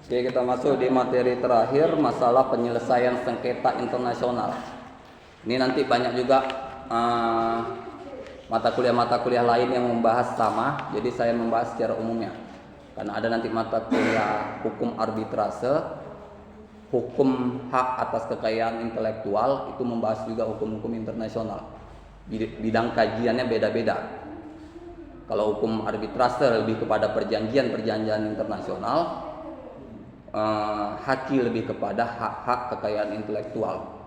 Oke, kita masuk di materi terakhir, masalah penyelesaian sengketa internasional. Ini nanti banyak juga mata kuliah lain yang membahas sama, jadi saya membahas secara umumnya. Karena ada nanti mata kuliah hukum arbitrase, hukum hak atas kekayaan intelektual, itu membahas juga hukum-hukum internasional. Bidang kajiannya beda-beda. Kalau hukum arbitrase lebih kepada perjanjian-perjanjian internasional, haki lebih kepada hak-hak kekayaan intelektual.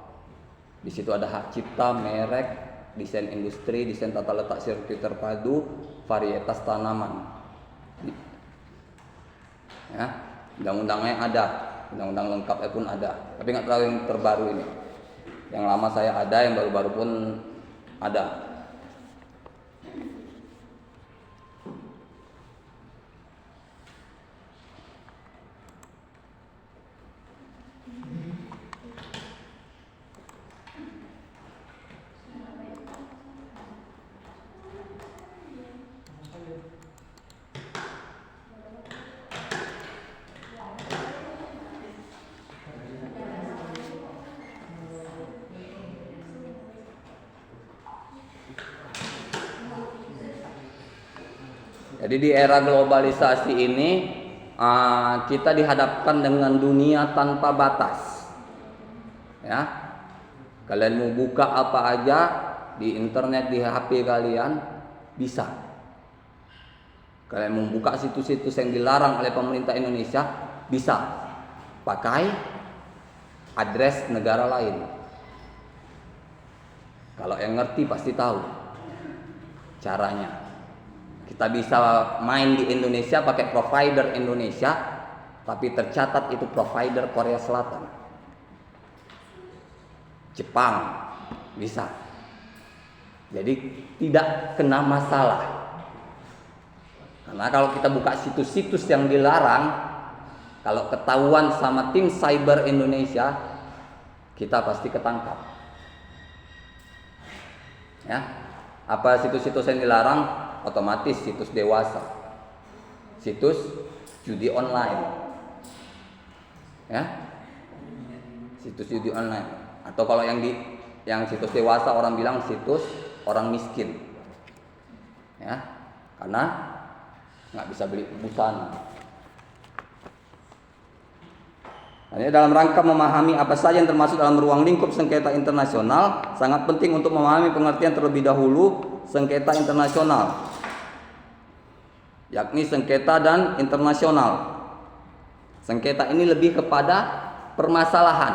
Di situ ada hak cipta, merek, desain industri, desain tata letak sirkuit terpadu, varietas tanaman. Ya, undang-undangnya ada, undang-undang lengkapnya pun ada. Tapi nggak tahu yang terbaru ini. Yang lama saya ada, yang baru-baru pun ada. Jadi di era globalisasi ini kita dihadapkan dengan dunia tanpa batas. Ya, kalian mau buka apa aja di internet, di HP kalian bisa. Kalian mau buka situs-situs yang dilarang oleh pemerintah Indonesia bisa. Pakai address negara lain. Kalau yang ngerti pasti tahu caranya. Kita bisa main di Indonesia pakai provider Indonesia, tapi tercatat itu provider Korea Selatan, Jepang, bisa. Jadi tidak kena masalah. Karena kalau kita buka situs-situs yang dilarang, kalau ketahuan sama tim cyber Indonesia, kita pasti ketangkap. Ya, apa situs-situs yang dilarang? Otomatis situs dewasa, situs judi online, ya, situs judi online. Atau kalau yang situs dewasa orang bilang situs orang miskin, ya, karena nggak bisa beli busana. Nah, dalam rangka memahami apa saja yang termasuk dalam ruang lingkup sengketa internasional, sangat penting untuk memahami pengertian terlebih dahulu sengketa internasional, yakni sengketa dan internasional. Sengketa ini lebih kepada permasalahan,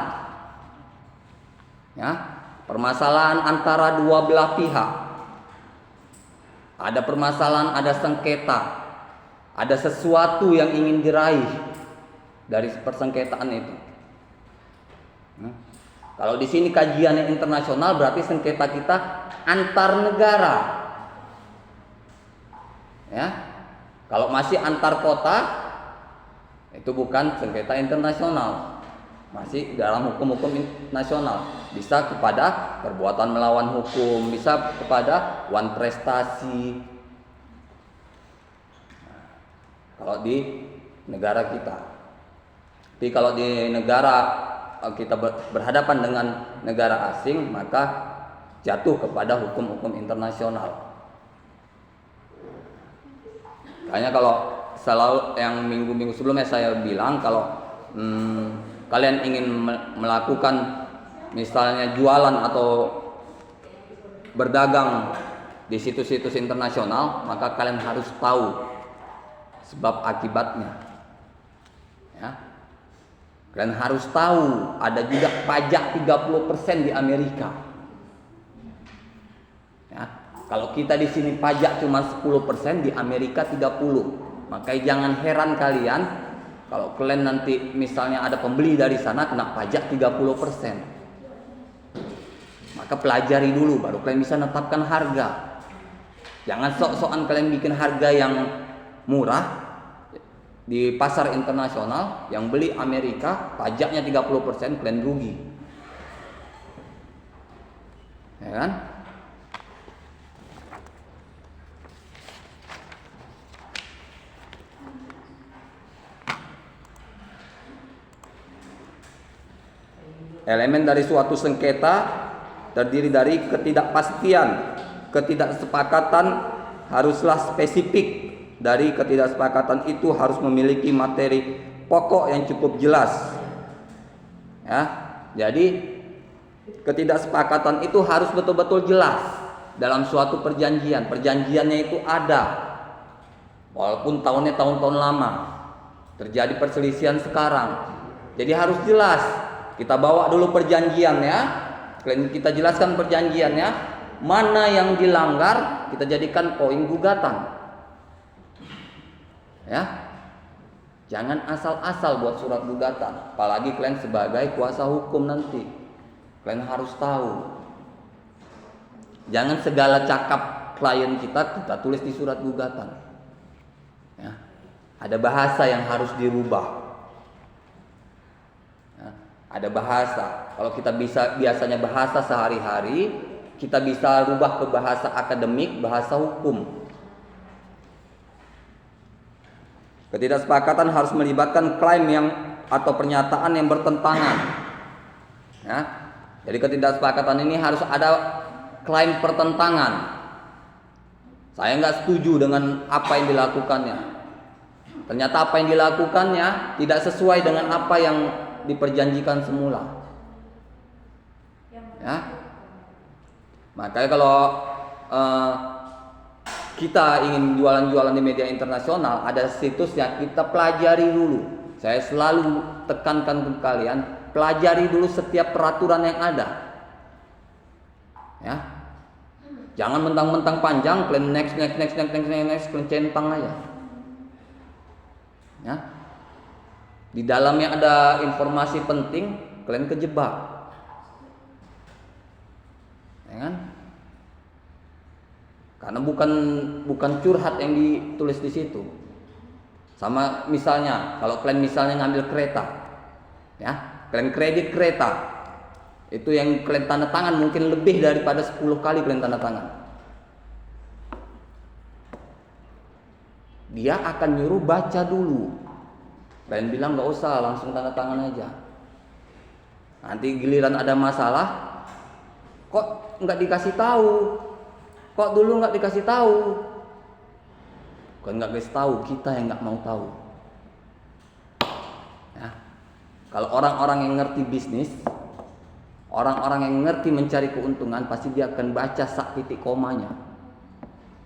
ya, permasalahan antara dua belah pihak. Ada permasalahan, ada sengketa, ada sesuatu yang ingin diraih dari persengketaan itu. Kalau di sini kajiannya internasional, berarti sengketa kita antar negara. Ya, kalau masih antar kota, itu bukan sengketa internasional, masih dalam hukum-hukum nasional. Bisa kepada perbuatan melawan hukum, bisa kepada wan prestasi. Kalau di negara kita. Tapi kalau di negara kita berhadapan dengan negara asing, maka jatuh kepada hukum-hukum internasional. Makanya kalau selalu yang minggu-minggu sebelumnya saya bilang, kalau kalian ingin melakukan misalnya jualan atau berdagang di situs-situs internasional, maka kalian harus tahu sebab akibatnya. Ya. Kalian harus tahu ada juga pajak 30% di Amerika. Ya, kalau kita di sini pajak cuma 10%, di Amerika 30%. Maka jangan heran kalian kalau kalian nanti misalnya ada pembeli dari sana kena pajak 30%. Maka pelajari dulu baru kalian bisa menetapkan harga. Jangan sok-sokan kalian bikin harga yang murah di pasar internasional, yang beli Amerika pajaknya 30%, kalian rugi. Ya kan? Elemen dari suatu sengketa terdiri dari ketidakpastian, ketidaksepakatan haruslah spesifik. Dari ketidaksepakatan itu harus memiliki materi pokok yang cukup jelas. Ya, jadi ketidaksepakatan itu harus betul-betul jelas dalam suatu perjanjian. Perjanjiannya itu ada, walaupun tahunnya tahun-tahun lama, terjadi perselisihan sekarang. Jadi harus jelas. Kita bawa dulu perjanjiannya, kita jelaskan perjanjiannya, mana yang dilanggar, kita jadikan poin gugatan. Ya, jangan asal-asal buat surat gugatan. Apalagi kalian sebagai kuasa hukum nanti, kalian harus tahu. Jangan segala cakap klien kita tulis di surat gugatan. Ya, ada bahasa yang harus dirubah. Ada bahasa. Kalau kita biasanya bahasa sehari-hari, kita bisa rubah ke bahasa akademik, bahasa hukum. Ketidaksepakatan harus melibatkan klaim atau pernyataan yang bertentangan. Ya. Jadi ketidaksepakatan ini harus ada klaim pertentangan. Saya nggak setuju dengan apa yang dilakukannya. Ternyata apa yang dilakukannya tidak sesuai dengan apa yang diperjanjikan semula. Ya. Makanya kalau kita ingin jualan-jualan di media internasional, ada situs yang kita pelajari dulu. Saya selalu tekankan ke kalian, pelajari dulu setiap peraturan yang ada. Ya. Jangan mentang-mentang panjang, kalian next, kalian centang aja. Ya. Di dalamnya ada informasi penting, kalian kejebak. Ya kan? Karena bukan curhat yang ditulis di situ. Sama misalnya, kalau kalian misalnya ngambil kereta, ya, kalian kredit kereta, itu yang kalian tanda tangan mungkin lebih daripada 10 kali kalian tanda tangan. Dia akan nyuruh baca dulu. Kalian bilang nggak usah, langsung tanda tangan aja. Nanti giliran ada masalah, kok nggak dikasih tahu? Kok dulu nggak dikasih tahu? Kok nggak dikasih tahu? Kita yang nggak mau tahu. Ya. Kalau orang-orang yang ngerti bisnis, orang-orang yang ngerti mencari keuntungan, pasti dia akan baca sak titik komanya.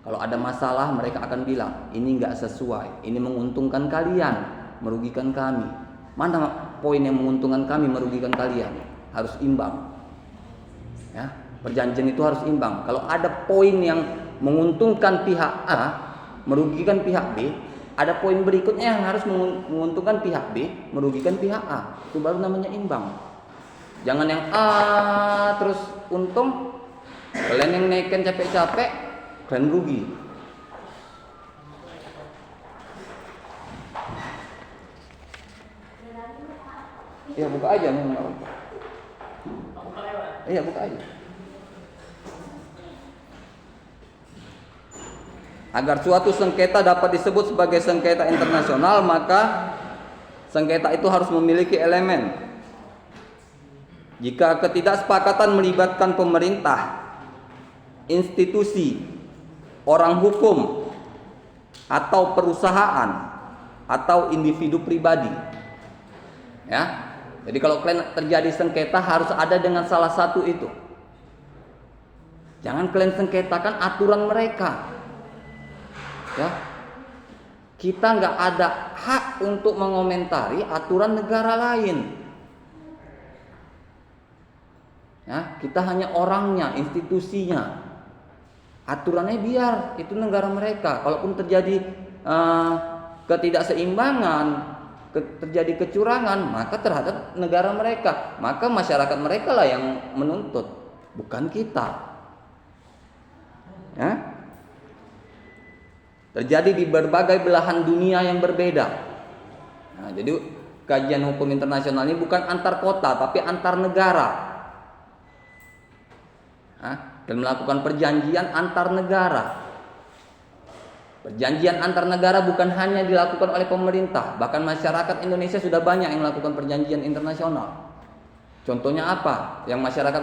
Kalau ada masalah, mereka akan bilang ini nggak sesuai, ini menguntungkan kalian, merugikan kami. Mana poin yang menguntungkan kami, merugikan kalian? Harus imbang. Ya, perjanjian itu harus imbang. Kalau ada poin yang menguntungkan pihak A, merugikan pihak B, ada poin berikutnya yang harus menguntungkan pihak B, merugikan pihak A. Itu baru namanya imbang. Jangan yang A terus untung, kalian yang naikkan capek-capek, kalian rugi. Ya buka aja memang. Iya buka aja. Agar suatu sengketa dapat disebut sebagai sengketa internasional, maka sengketa itu harus memiliki elemen. Jika ketidaksepakatan melibatkan pemerintah, institusi, orang hukum, atau perusahaan, atau individu pribadi, ya. Jadi kalau kalian terjadi sengketa harus ada dengan salah satu itu. Jangan kalian sengketakan aturan mereka. Ya. Kita nggak ada hak untuk mengomentari aturan negara lain. Ya, kita hanya orangnya, institusinya. Aturannya biar itu negara mereka. Kalaupun terjadi ketidakseimbangan, terjadi kecurangan, maka terhadap negara mereka, maka masyarakat mereka lah yang menuntut, bukan kita. Ya? Terjadi di berbagai belahan dunia yang berbeda. Nah, jadi kajian hukum internasional ini bukan antar kota, tapi antar negara. Dan melakukan perjanjian antar negara. Perjanjian antar negara bukan hanya dilakukan oleh pemerintah, bahkan masyarakat Indonesia sudah banyak yang melakukan perjanjian internasional. Contohnya apa? Yang masyarakat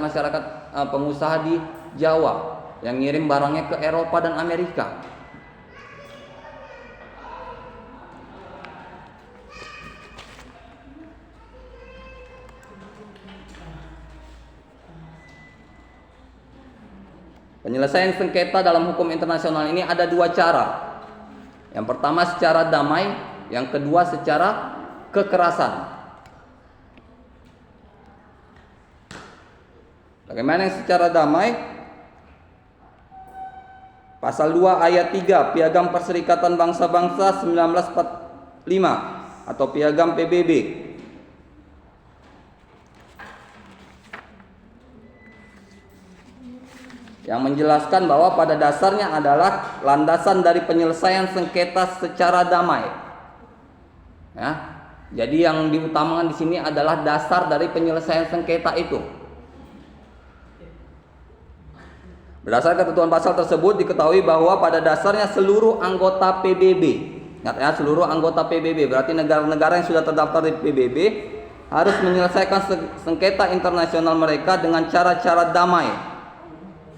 pengusaha di Jawa yang ngirim barangnya ke Eropa dan Amerika. Penyelesaian sengketa dalam hukum internasional ini ada dua cara. Yang pertama secara damai, yang kedua secara kekerasan. Bagaimana yang secara damai? Pasal 2 ayat 3 Piagam Perserikatan Bangsa-Bangsa 1945 atau Piagam PBB. Yang menjelaskan bahwa pada dasarnya adalah landasan dari penyelesaian sengketa secara damai. Ya, jadi yang diutamakan di sini adalah dasar dari penyelesaian sengketa itu. Berdasarkan ketentuan pasal tersebut diketahui bahwa pada dasarnya seluruh anggota PBB, ingat ya, seluruh anggota PBB berarti negara-negara yang sudah terdaftar di PBB harus menyelesaikan sengketa internasional mereka dengan cara-cara damai,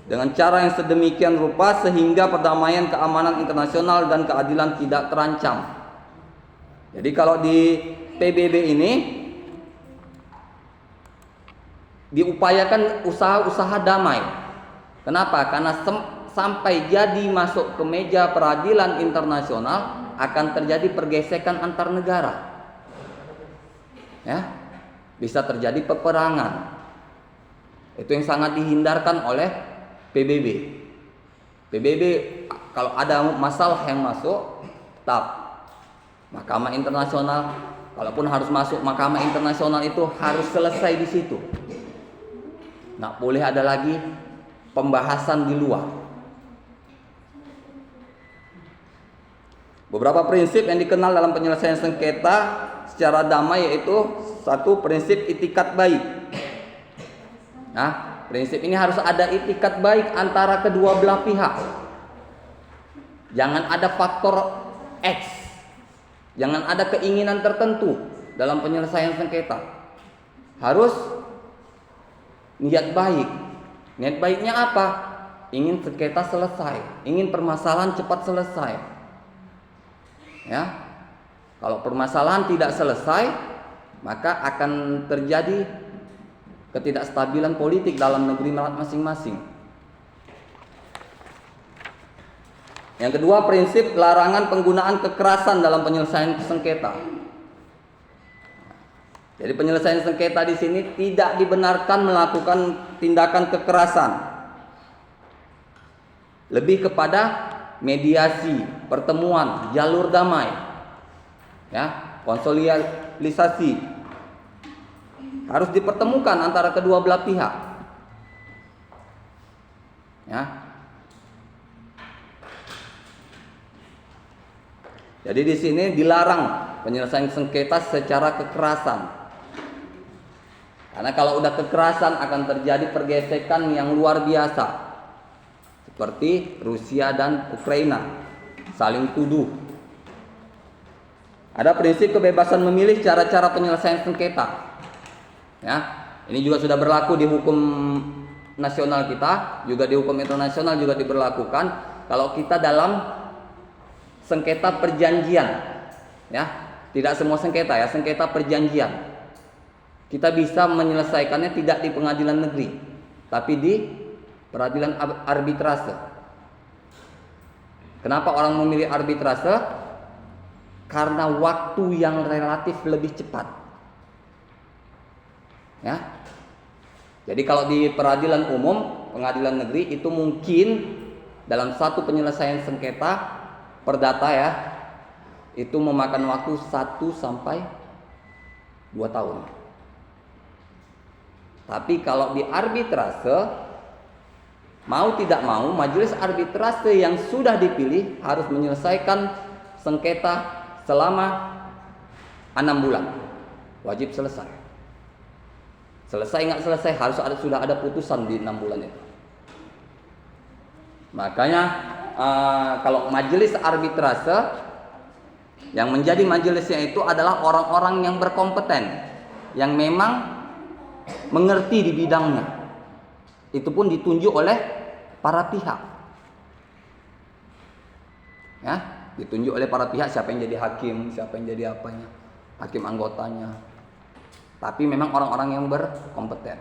dengan cara yang sedemikian rupa sehingga perdamaian, keamanan internasional dan keadilan tidak terancam. Jadi kalau di PBB ini diupayakan usaha-usaha damai. Kenapa? Karena sampai jadi masuk ke meja peradilan internasional akan terjadi pergesekan antar negara. Ya, bisa terjadi peperangan. Itu yang sangat dihindarkan oleh PBB. PBB kalau ada masalah yang masuk, tetap Mahkamah Internasional, walaupun harus masuk Mahkamah Internasional itu harus selesai di situ. Nggak boleh ada lagi pembahasan di luar. Beberapa prinsip yang dikenal dalam penyelesaian sengketa secara damai yaitu satu, prinsip itikat baik. Nah, prinsip ini harus ada itikat baik antara kedua belah pihak. Jangan ada faktor X. Jangan ada keinginan tertentu dalam penyelesaian sengketa. Harus niat baik. Niat baiknya apa? Ingin sengketa selesai, ingin permasalahan cepat selesai. Ya. Kalau permasalahan tidak selesai, maka akan terjadi ketidakstabilan politik dalam negeri masing-masing. Yang kedua, prinsip larangan penggunaan kekerasan dalam penyelesaian sengketa. Jadi penyelesaian sengketa di sini tidak dibenarkan melakukan tindakan kekerasan. Lebih kepada mediasi, pertemuan, jalur damai. Ya, konsolidasi. Harus dipertemukan antara kedua belah pihak. Ya. Jadi di sini dilarang penyelesaian sengketa secara kekerasan. Karena kalau udah kekerasan akan terjadi pergesekan yang luar biasa. Seperti Rusia dan Ukraina saling tuduh. Ada prinsip kebebasan memilih cara-cara penyelesaian sengketa. Ya, ini juga sudah berlaku di hukum nasional kita, juga di hukum internasional juga diberlakukan. Kalau kita dalam sengketa perjanjian, ya, tidak semua sengketa ya, sengketa perjanjian. Kita bisa menyelesaikannya tidak di pengadilan negeri, tapi di peradilan arbitrase. Kenapa orang memilih arbitrase? Karena waktu yang relatif lebih cepat. Ya. Jadi kalau di peradilan umum, pengadilan negeri itu mungkin dalam satu penyelesaian sengketa perdata ya, itu memakan waktu 1 sampai 2 tahun. Tapi kalau di arbitrase, mau tidak mau majelis arbitrase yang sudah dipilih harus menyelesaikan sengketa selama 6 bulan. Wajib selesai. Selesai nggak selesai harus sudah ada putusan di 6 bulan itu. Makanya kalau majelis arbitrase yang menjadi majelisnya itu adalah orang-orang yang berkompeten, yang memang mengerti di bidangnya. Itu pun ditunjuk oleh para pihak. Ya, ditunjuk oleh para pihak siapa yang jadi hakim, siapa yang jadi apanya, hakim anggotanya. Tapi memang orang-orang yang berkompeten.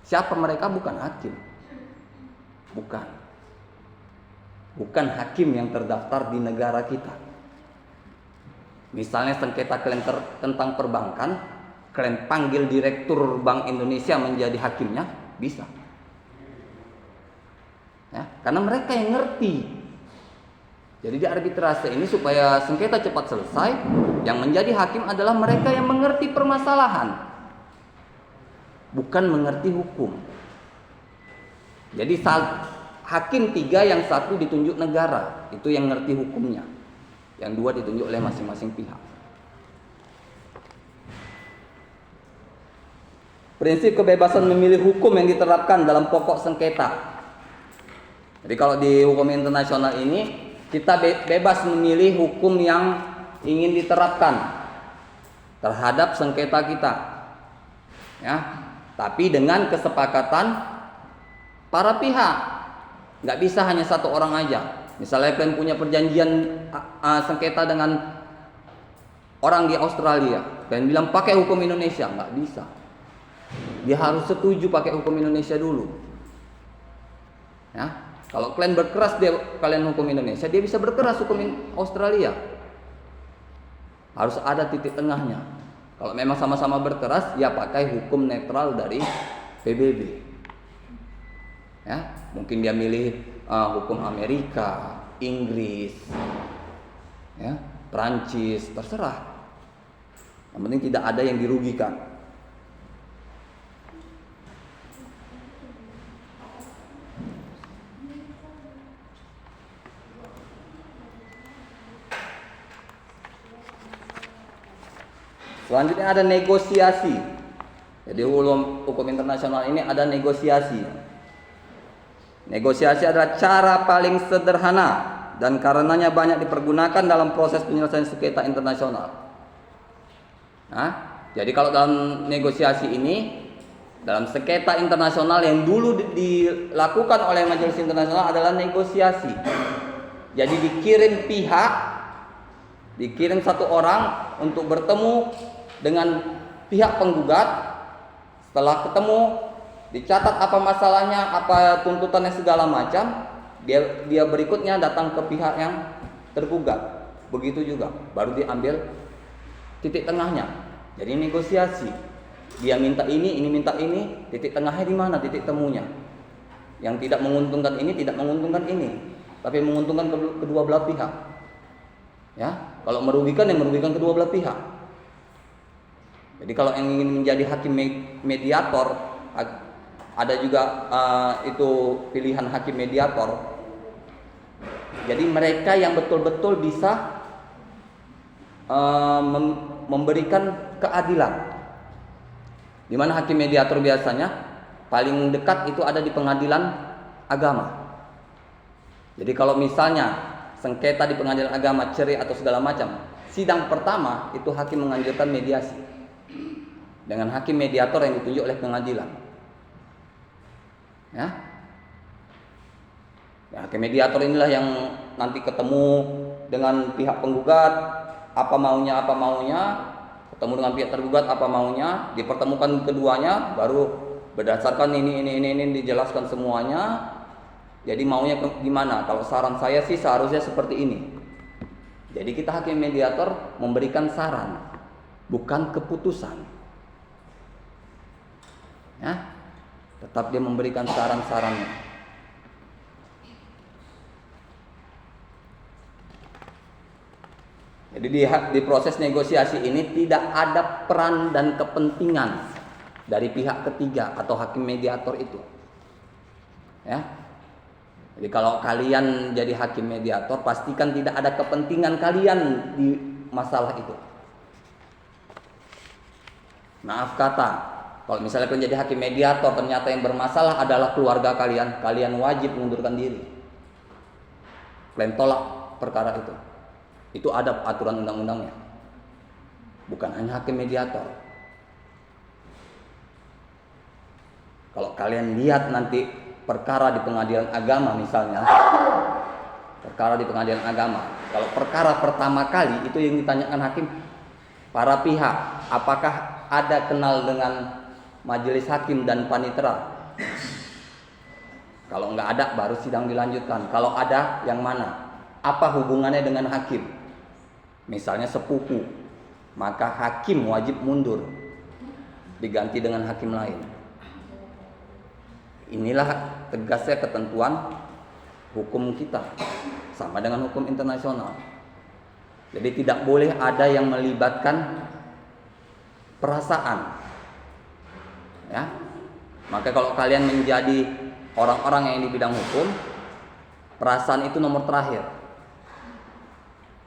Siapa mereka? Bukan hakim. Bukan hakim yang terdaftar di negara kita. Misalnya sengketa kalian tentang perbankan, kalian panggil Direktur Bank Indonesia menjadi hakimnya, bisa. Ya, karena mereka yang ngerti. Jadi di arbitrase ini supaya sengketa cepat selesai, yang menjadi hakim adalah mereka yang mengerti permasalahan, bukan mengerti hukum. Jadi hakim 3, yang 1 ditunjuk negara, itu yang ngerti hukumnya. Yang 2 ditunjuk oleh masing-masing pihak. Prinsip kebebasan memilih hukum yang diterapkan dalam pokok sengketa. Jadi kalau di hukum internasional ini kita bebas memilih hukum yang ingin diterapkan terhadap sengketa kita. Ya, tapi dengan kesepakatan para pihak. Nggak bisa hanya satu orang aja. Misalnya kalian punya perjanjian sengketa dengan orang di Australia, kalian bilang pakai hukum Indonesia, nggak bisa. Dia harus setuju pakai hukum Indonesia dulu. Ya, kalau kalian berkeras kalian hukum Indonesia, dia bisa berkeras hukum Australia. Harus ada titik tengahnya. Kalau memang sama-sama berkeras, ya pakai hukum netral dari PBB. Ya, mungkin dia milih hukum Amerika, Inggris, ya, Perancis, terserah. Yang penting tidak ada yang dirugikan. Selanjutnya ada negosiasi. Jadi hukum internasional ini ada negosiasi. Negosiasi adalah cara paling sederhana dan karenanya banyak dipergunakan dalam proses penyelesaian sengketa internasional. Nah, jadi kalau dalam negosiasi ini, dalam sengketa internasional yang dulu dilakukan oleh Majelis Internasional adalah negosiasi. Jadi dikirim satu orang untuk bertemu dengan pihak penggugat. Setelah ketemu, dicatat apa masalahnya, apa tuntutannya segala macam. Dia berikutnya datang ke pihak yang tergugat. Begitu juga, baru diambil titik tengahnya. Jadi negosiasi. Dia minta ini minta ini. Titik tengahnya di mana? Titik temunya. Yang tidak menguntungkan ini, tidak menguntungkan ini, tapi menguntungkan kedua belah pihak. Ya, kalau merugikan yang merugikan kedua belah pihak. Jadi kalau yang ingin menjadi hakim mediator, ada juga itu pilihan hakim mediator. Jadi mereka yang betul-betul bisa memberikan keadilan. Di mana hakim mediator biasanya paling dekat itu ada di pengadilan agama. Jadi kalau misalnya sengketa di pengadilan agama, cerai atau segala macam, sidang pertama itu hakim menganjurkan mediasi dengan hakim mediator yang ditunjuk oleh pengadilan. Ya, hakim mediator inilah yang nanti ketemu dengan pihak penggugat, apa maunya, ketemu dengan pihak tergugat apa maunya, dipertemukan keduanya, baru berdasarkan ini dijelaskan semuanya. Jadi maunya gimana? Kalau saran saya sih seharusnya seperti ini. Jadi kita hakim mediator memberikan saran, bukan keputusan. Ya, tetap dia memberikan saran-sarannya. Jadi di proses negosiasi ini tidak ada peran dan kepentingan dari pihak ketiga atau hakim mediator itu. Ya. Jadi kalau kalian jadi hakim mediator, pastikan tidak ada kepentingan kalian di masalah itu. Maaf kata, kalau misalnya kalian jadi hakim mediator, ternyata yang bermasalah adalah keluarga kalian, kalian wajib mengundurkan diri. Kalian tolak perkara itu. Itu ada aturan undang-undangnya. Bukan hanya hakim mediator. Kalau kalian lihat nanti perkara di pengadilan agama misalnya, perkara di pengadilan agama, kalau perkara pertama kali itu yang ditanyakan hakim, para pihak, apakah ada kenal dengan majelis hakim dan panitera? Kalau nggak ada, baru sidang dilanjutkan. Kalau ada, yang mana? Apa hubungannya dengan hakim? Misalnya sepupu, maka hakim wajib mundur, diganti dengan hakim lain. Inilah tegasnya ketentuan hukum kita, sama dengan hukum internasional. Jadi tidak boleh ada yang melibatkan perasaan, ya. Maka kalau kalian menjadi orang-orang yang di bidang hukum, perasaan itu nomor terakhir.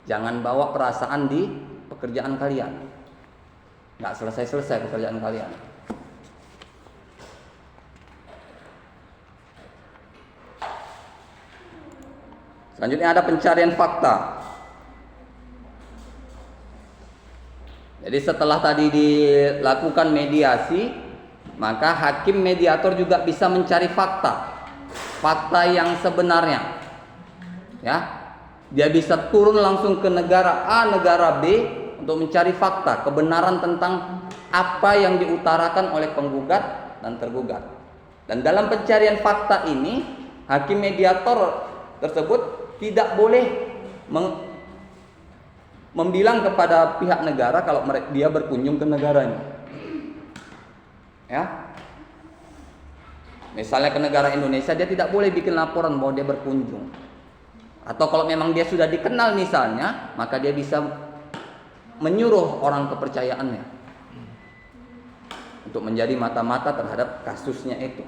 Jangan bawa perasaan di pekerjaan kalian. Nggak selesai-selesai pekerjaan kalian. Selanjutnya ada pencarian fakta. Jadi setelah tadi dilakukan mediasi, maka hakim mediator juga bisa mencari fakta yang sebenarnya. Ya, dia bisa turun langsung ke negara A, negara B untuk mencari fakta, kebenaran tentang apa yang diutarakan oleh penggugat dan tergugat. Dan dalam pencarian fakta ini, hakim mediator tersebut tidak boleh membilang kepada pihak negara kalau dia berkunjung ke negaranya. Ya, misalnya ke negara Indonesia, dia tidak boleh bikin laporan bahwa dia berkunjung. Atau kalau memang dia sudah dikenal misalnya, maka dia bisa menyuruh orang kepercayaannya untuk menjadi mata-mata terhadap kasusnya itu.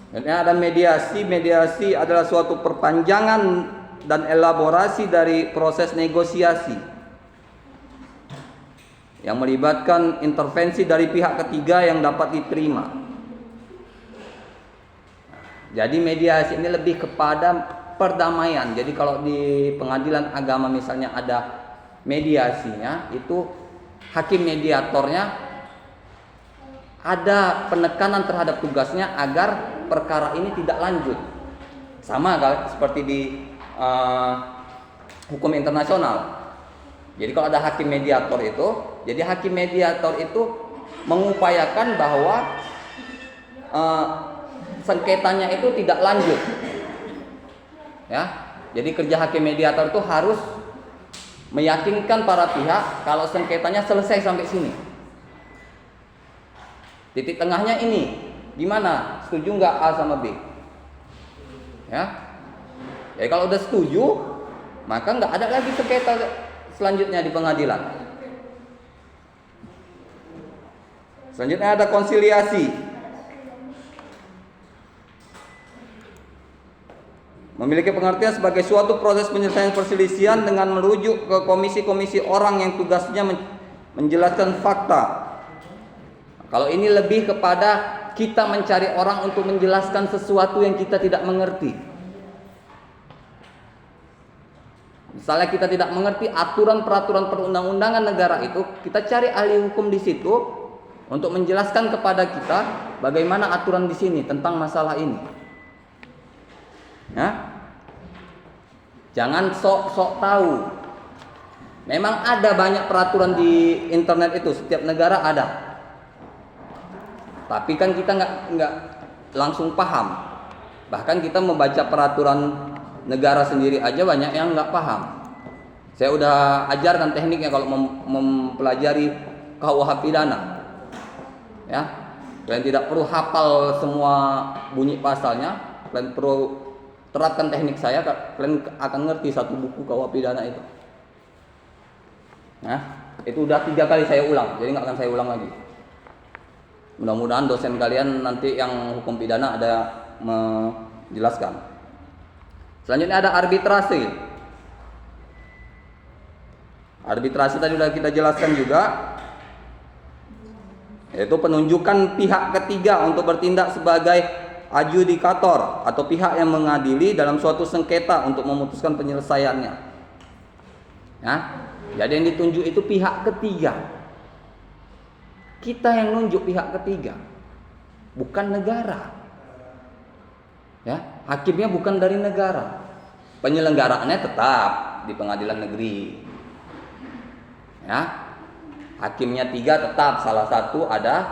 Dan ada mediasi. Mediasi adalah suatu perpanjangan dan elaborasi dari proses negosiasi yang melibatkan intervensi dari pihak ketiga yang dapat diterima. Jadi mediasi ini lebih kepada perdamaian. Jadi kalau di pengadilan agama misalnya ada mediasinya, itu hakim mediatornya ada penekanan terhadap tugasnya agar perkara ini tidak lanjut. Sama seperti di hukum internasional. Jadi kalau ada hakim mediator itu, jadi hakim mediator itu mengupayakan bahwa sengketanya itu tidak lanjut. Ya, jadi kerja hakim mediator itu harus meyakinkan para pihak kalau sengketanya selesai sampai sini. Titik tengahnya ini, gimana? Setuju nggak A sama B? Ya, jadi kalau udah setuju, maka nggak ada lagi sengketa selanjutnya di pengadilan. Selanjutnya ada konsiliasi. Memiliki pengertian sebagai suatu proses penyelesaian perselisihan dengan merujuk ke komisi-komisi orang yang tugasnya menjelaskan fakta. Kalau ini lebih kepada kita mencari orang untuk menjelaskan sesuatu yang kita tidak mengerti. Misalnya kita tidak mengerti aturan-peraturan perundang-undangan negara itu, kita cari ahli hukum di situ untuk menjelaskan kepada kita bagaimana aturan di sini tentang masalah ini. Ya? Jangan sok-sok tahu. Memang ada banyak peraturan di internet itu, setiap negara ada. Tapi kan kita nggak langsung paham. Bahkan kita membaca peraturan negara sendiri aja banyak yang nggak paham. Saya udah ajarkan tekniknya kalau mempelajari KUH pidana. Ya, kalian tidak perlu hafal semua bunyi pasalnya. Kalian perlu terapkan teknik saya. Kalian akan ngerti satu buku KUH pidana itu. Nah, itu udah 3 kali saya ulang. Jadi nggak akan saya ulang lagi. Mudah-mudahan dosen kalian nanti yang hukum pidana ada menjelaskan. Selanjutnya ada arbitrasi. Arbitrasi tadi sudah kita jelaskan juga, yaitu penunjukan pihak ketiga untuk bertindak sebagai adjudikator atau pihak yang mengadili dalam suatu sengketa untuk memutuskan penyelesaiannya. Ya, jadi yang ditunjuk itu pihak ketiga. Kita yang nunjuk pihak ketiga, bukan negara. Ya, hakimnya bukan dari negara. Penyelenggaraannya tetap di pengadilan negeri. Ya, hakimnya 3 tetap, salah satu ada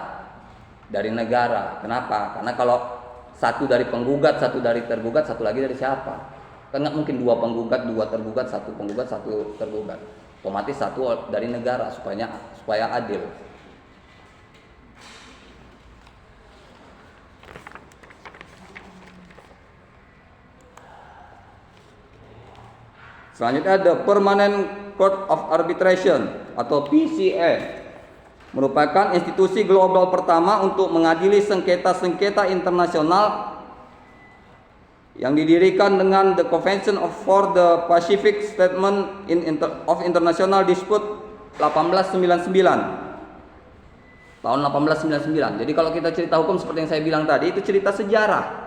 dari negara. Kenapa? Karena kalau satu dari penggugat, satu dari tergugat, satu lagi dari siapa? Kan nggak mungkin 2 penggugat, 2 tergugat, 1 penggugat, 1 tergugat. Otomatis 1 dari negara supaya adil. Selanjutnya ada Permanent Court of Arbitration atau PCA, merupakan institusi global pertama untuk mengadili sengketa-sengketa internasional yang didirikan dengan The Convention for the Pacific Settlement of International Dispute 1899. Tahun 1899. Jadi kalau kita cerita hukum seperti yang saya bilang tadi, itu cerita sejarah.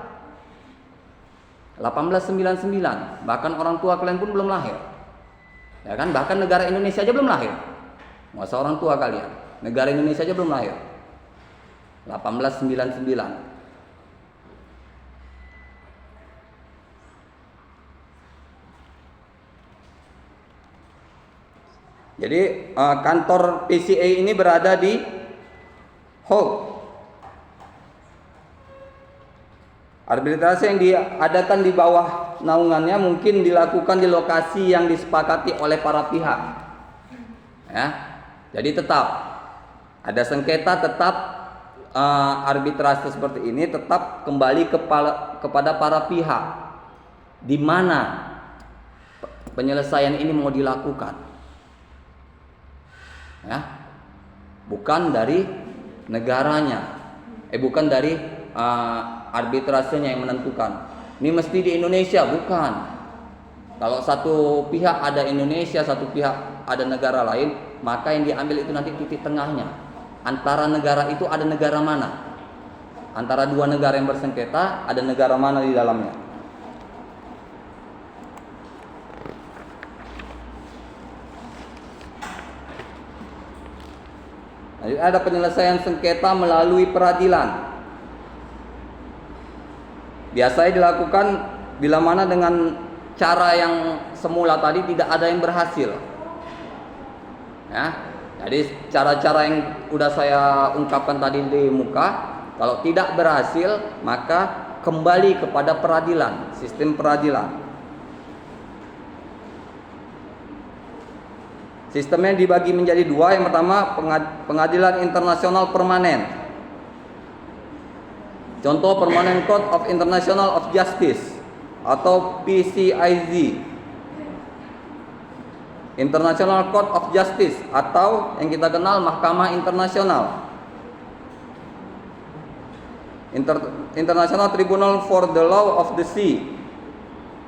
1899, bahkan orang tua kalian pun belum lahir. Ya kan? Bahkan negara Indonesia aja belum lahir. Masa orang tua kalian, negara Indonesia aja belum lahir. 1899. Jadi kantor PCA ini berada di Hague. Arbitrase yang diadakan di bawah naungannya mungkin dilakukan di lokasi yang disepakati oleh para pihak. Ya, jadi tetap ada sengketa, tetap arbitrase seperti ini tetap kembali kepada para pihak. Di mana penyelesaian ini mau dilakukan? Ya, bukan dari negaranya, bukan dari arbitrasenya yang menentukan. Ini mesti di Indonesia, bukan. Kalau satu pihak ada Indonesia, satu pihak ada negara lain, maka yang diambil itu nanti titik tengahnya. Antara negara itu ada negara mana? Antara 2 negara yang bersengketa, ada negara mana di dalamnya? Jadi ada penyelesaian sengketa melalui peradilan. Biasanya dilakukan bila mana dengan cara yang semula tadi tidak ada yang berhasil. Ya, jadi cara-cara yang udah saya ungkapkan tadi di muka, kalau tidak berhasil maka kembali kepada peradilan, sistem peradilan. Sistemnya dibagi menjadi 2. Yang pertama pengadilan internasional permanen. Contoh Permanent Court of International of Justice atau PCIJ. International Court of Justice atau yang kita kenal Mahkamah Internasional. International Tribunal for the Law of the Sea.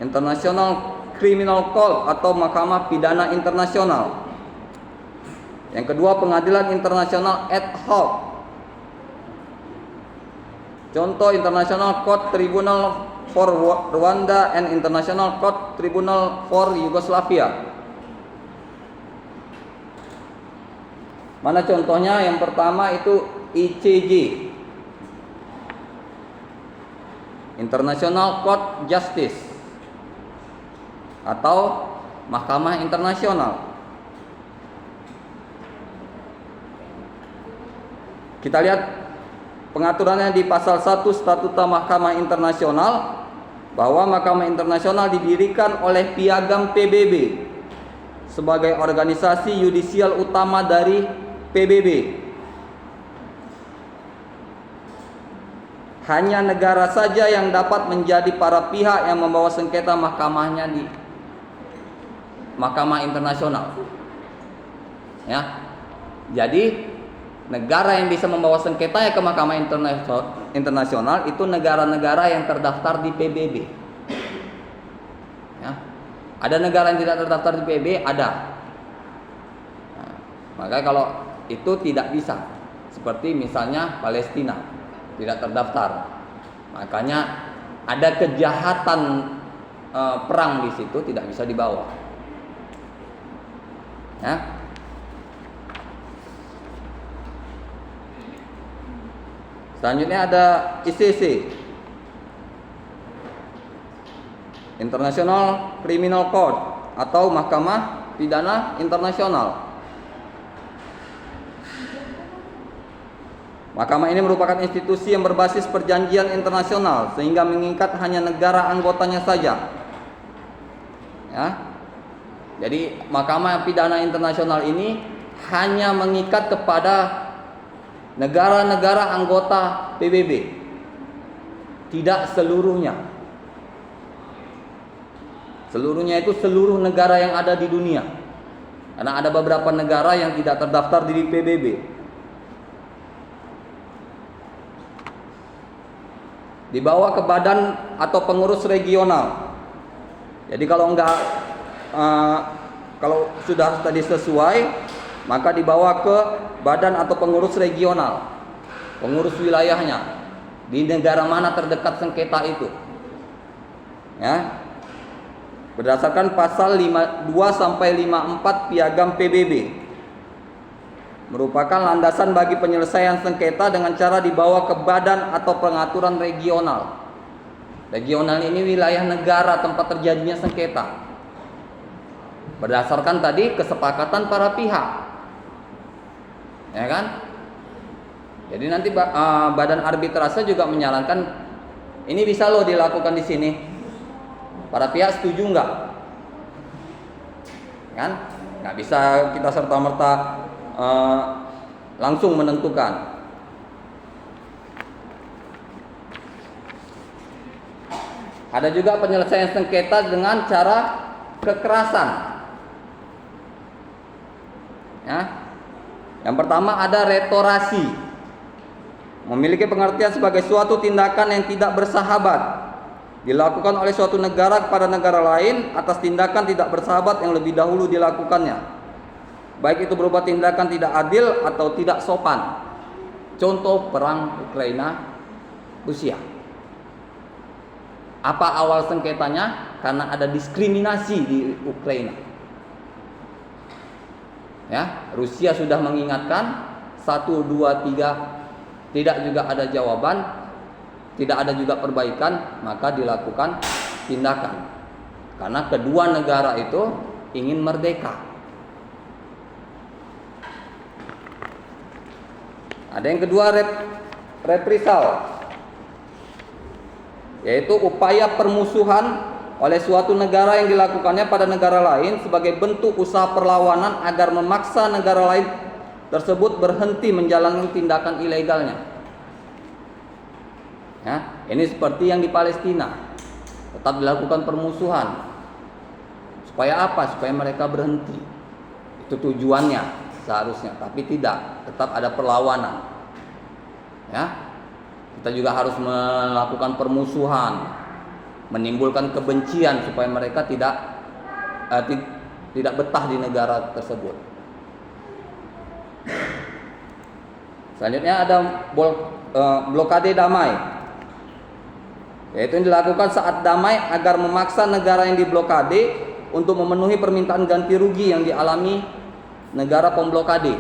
International Criminal Court atau Mahkamah Pidana Internasional. Yang kedua Pengadilan Internasional ad hoc. Contoh International Court Tribunal for Rwanda and International Court Tribunal for Yugoslavia. Mana contohnya? Yang pertama itu ICJ, International Court Justice atau Mahkamah Internasional. Kita lihat pengaturannya di pasal 1 Statuta Mahkamah Internasional, bahwa Mahkamah Internasional didirikan oleh Piagam PBB sebagai organisasi yudisial utama dari PBB. Hanya negara saja yang dapat menjadi para pihak yang membawa sengketa mahkamahnya di Mahkamah Internasional. Ya. Jadi negara yang bisa membawa sengketa ya ke Mahkamah Internasional itu negara-negara yang terdaftar di PBB. Ya. Ada negara yang tidak terdaftar di PBB, ada. Nah, maka kalau itu tidak bisa, seperti misalnya Palestina tidak terdaftar. Makanya ada kejahatan perang di situ tidak bisa dibawa. Ya. Selanjutnya ada ICC, International Criminal Court atau Mahkamah Pidana Internasional. Mahkamah ini merupakan institusi yang berbasis perjanjian internasional sehingga mengikat hanya negara anggotanya saja. Ya. Jadi Mahkamah Pidana Internasional ini hanya mengikat kepada negara-negara anggota PBB, tidak seluruhnya. Seluruhnya itu seluruh negara yang ada di dunia. Karena ada beberapa negara yang tidak terdaftar di PBB. Dibawa ke badan atau pengurus regional. Jadi kalau kalau sudah tadi sesuai, maka dibawa ke badan atau pengurus regional, pengurus wilayahnya di negara mana terdekat sengketa itu. Ya. Berdasarkan pasal 52 sampai 54 Piagam PBB, merupakan landasan bagi penyelesaian sengketa dengan cara dibawa ke badan atau pengaturan regional. Regional ini wilayah negara tempat terjadinya sengketa. Berdasarkan tadi kesepakatan para pihak. Ya kan? Jadi nanti badan arbitrase juga menyarankan ini bisa loh dilakukan di sini. Para pihak setuju nggak? Kan? Nggak bisa kita serta-merta langsung menentukan. Ada juga penyelesaian sengketa dengan cara kekerasan. Ya. Yang pertama ada retorasi. Memiliki pengertian sebagai suatu tindakan yang tidak bersahabat dilakukan oleh suatu negara kepada negara lain atas tindakan tidak bersahabat yang lebih dahulu dilakukannya, baik itu berupa tindakan tidak adil atau tidak sopan. Contoh perang Ukraina Rusia. Apa awal sengketanya? Karena ada diskriminasi di Ukraina. Ya, Rusia sudah mengingatkan 1, 2, 3, tidak juga ada jawaban. Tidak ada juga perbaikan, maka dilakukan tindakan. Karena kedua negara itu ingin merdeka. Ada yang kedua reprisal, yaitu upaya permusuhan oleh suatu negara yang dilakukannya pada negara lain sebagai bentuk usaha perlawanan agar memaksa negara lain tersebut berhenti menjalankan tindakan ilegalnya. Ya, ini seperti yang di Palestina, tetap dilakukan permusuhan. Supaya apa? Supaya mereka berhenti. Itu tujuannya seharusnya, tapi tidak, tetap ada perlawanan. Ya, kita juga harus melakukan permusuhan, menimbulkan kebencian supaya mereka tidak betah di negara tersebut. Selanjutnya ada blokade damai, yaitu yang dilakukan saat damai agar memaksa negara yang diblokade untuk memenuhi permintaan ganti rugi yang dialami negara pemblokade.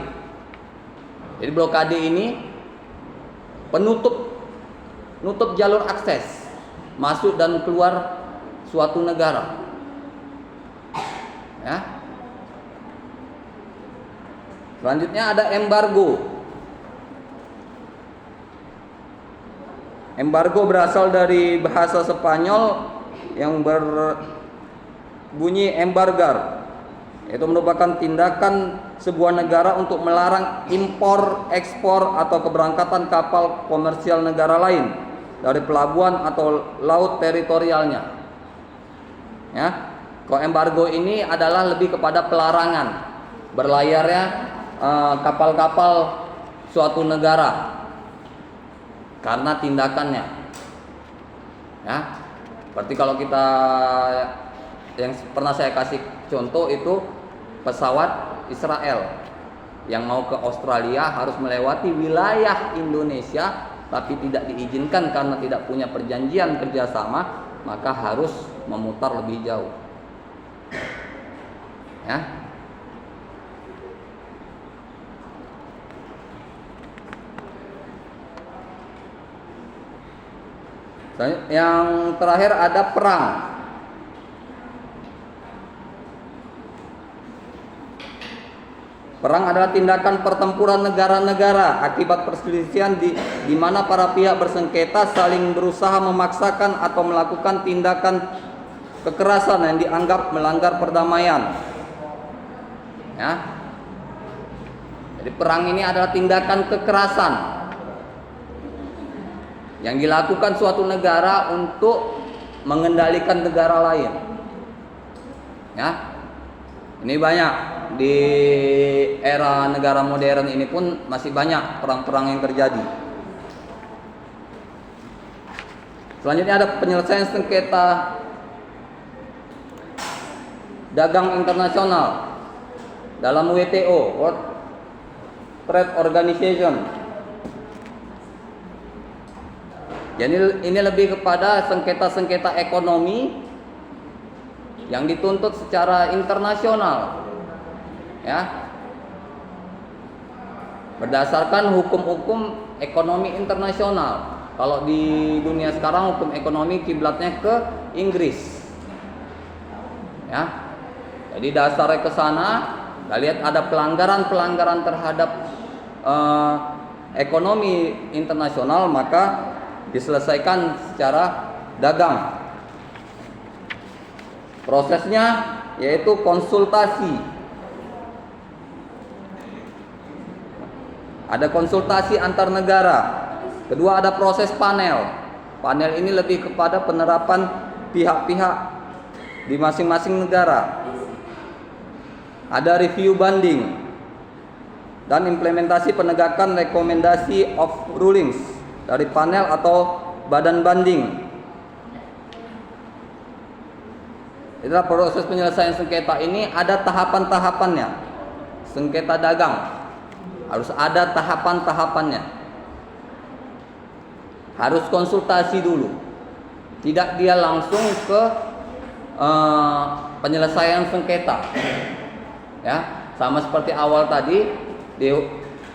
Jadi blokade ini nutup jalur akses masuk dan keluar suatu negara. Ya. Selanjutnya ada embargo. Embargo berasal dari bahasa Spanyol yang berbunyi embargar, yaitu merupakan tindakan sebuah negara untuk melarang impor, ekspor atau keberangkatan kapal komersial negara lain dari pelabuhan atau laut teritorialnya. Ya, kalau embargo ini adalah lebih kepada pelarangan berlayarnya kapal-kapal suatu negara karena tindakannya. Ya, seperti kalau kita yang pernah saya kasih contoh itu pesawat Israel yang mau ke Australia harus melewati wilayah Indonesia tapi tidak diizinkan karena tidak punya perjanjian kerjasama, maka harus memutar lebih jauh. Ya. Yang terakhir ada perang. Perang adalah tindakan pertempuran negara-negara akibat perselisihan di mana para pihak bersengketa saling berusaha memaksakan atau melakukan tindakan kekerasan yang dianggap melanggar perdamaian. Ya. Jadi perang ini adalah tindakan kekerasan yang dilakukan suatu negara untuk mengendalikan negara lain. Ya. Ini banyak di era negara modern ini pun masih banyak perang-perang yang terjadi. Selanjutnya ada penyelesaian sengketa dagang internasional dalam WTO, World Trade Organization. Jadi ini lebih kepada sengketa-sengketa ekonomi yang dituntut secara internasional, ya, berdasarkan hukum-hukum ekonomi internasional. Kalau di dunia sekarang hukum ekonomi kiblatnya ke Inggris, ya. Jadi dasarnya ke sana. Kita lihat ada pelanggaran-pelanggaran terhadap ekonomi internasional, maka diselesaikan secara dagang. Prosesnya yaitu konsultasi. Ada konsultasi antar negara. Kedua ada proses panel. Panel ini lebih kepada penerapan pihak-pihak di masing-masing negara. Ada review banding dan implementasi penegakan rekomendasi of rulings dari panel atau badan banding. Itulah proses penyelesaian sengketa ini, ada tahapan-tahapannya. Sengketa dagang harus ada tahapan-tahapannya. Harus konsultasi dulu. Tidak dia langsung ke penyelesaian sengketa. Ya, sama seperti awal tadi di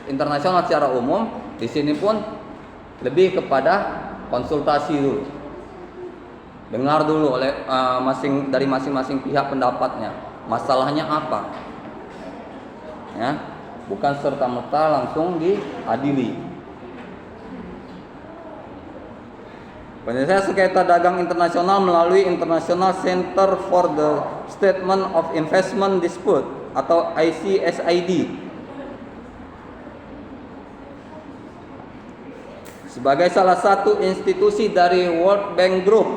internasional secara umum, di sini pun lebih kepada konsultasi dulu. Dengar dulu oleh dari masing-masing pihak pendapatnya. Masalahnya apa? Ya, bukan serta-merta langsung diadili. Penyelesaian sengketa dagang internasional melalui International Center for the Settlement of Investment Dispute atau ICSID. Sebagai salah satu institusi dari World Bank Group,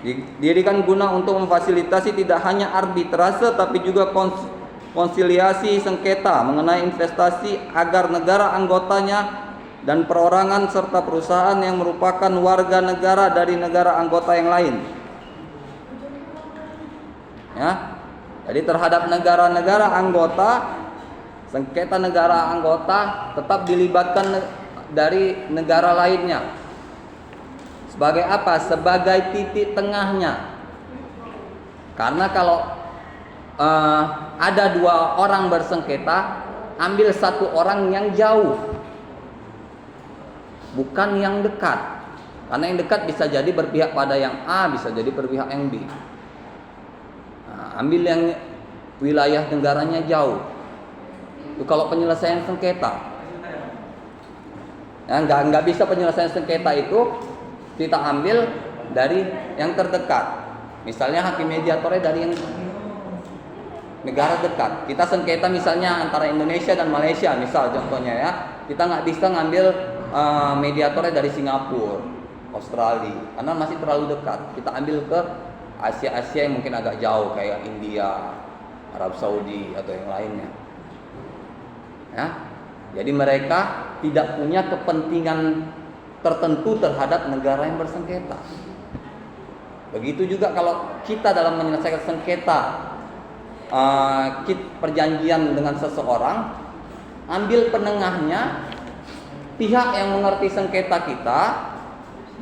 didirikan guna untuk memfasilitasi tidak hanya arbitrase tapi juga konsiliasi sengketa mengenai investasi agar negara anggotanya dan perorangan serta perusahaan yang merupakan warga negara dari negara anggota yang lain. Ya. Jadi terhadap negara-negara anggota, sengketa negara anggota tetap dilibatkan dari negara lainnya. Sebagai apa? Sebagai titik tengahnya. Karena kalau ada dua orang bersengketa, ambil satu orang yang jauh, bukan yang dekat. Karena yang dekat bisa jadi berpihak pada yang A, bisa jadi berpihak yang B. Nah, ambil yang wilayah negaranya jauh. Itu kalau penyelesaian sengketa. Nah, nggak bisa penyelesaian sengketa itu kita ambil dari yang terdekat. Misalnya hakim mediatornya dari yang negara dekat. Kita sengketa misalnya antara Indonesia dan Malaysia, misal contohnya ya. Kita nggak bisa ngambil mediatornya dari Singapura, Australia, karena masih terlalu dekat. Kita ambil ke Asia-Asia yang mungkin agak jauh kayak India, Arab Saudi atau yang lainnya. Ya. Jadi mereka tidak punya kepentingan tertentu terhadap negara yang bersengketa. Begitu juga kalau kita dalam menyelesaikan sengketa perjanjian dengan seseorang, ambil penengahnya pihak yang mengerti sengketa kita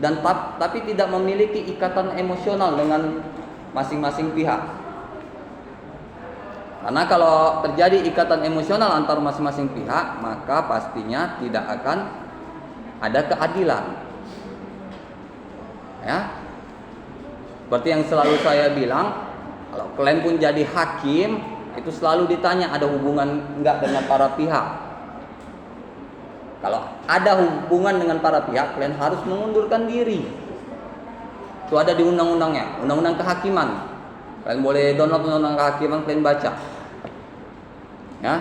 dan tapi tidak memiliki ikatan emosional dengan masing-masing pihak. Karena kalau terjadi ikatan emosional antar masing-masing pihak, maka pastinya tidak akan ada keadilan. Ya. Seperti yang selalu saya bilang, kalau kalian pun jadi hakim, itu selalu ditanya ada hubungan enggak dengan para pihak. Kalau ada hubungan dengan para pihak, kalian harus mengundurkan diri. Itu ada di undang-undangnya, undang-undang kehakiman. Kalian boleh download undang-undang kehakiman, kalian baca. Ya.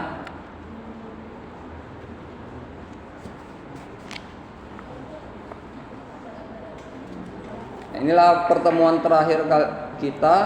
Inilah pertemuan terakhir kita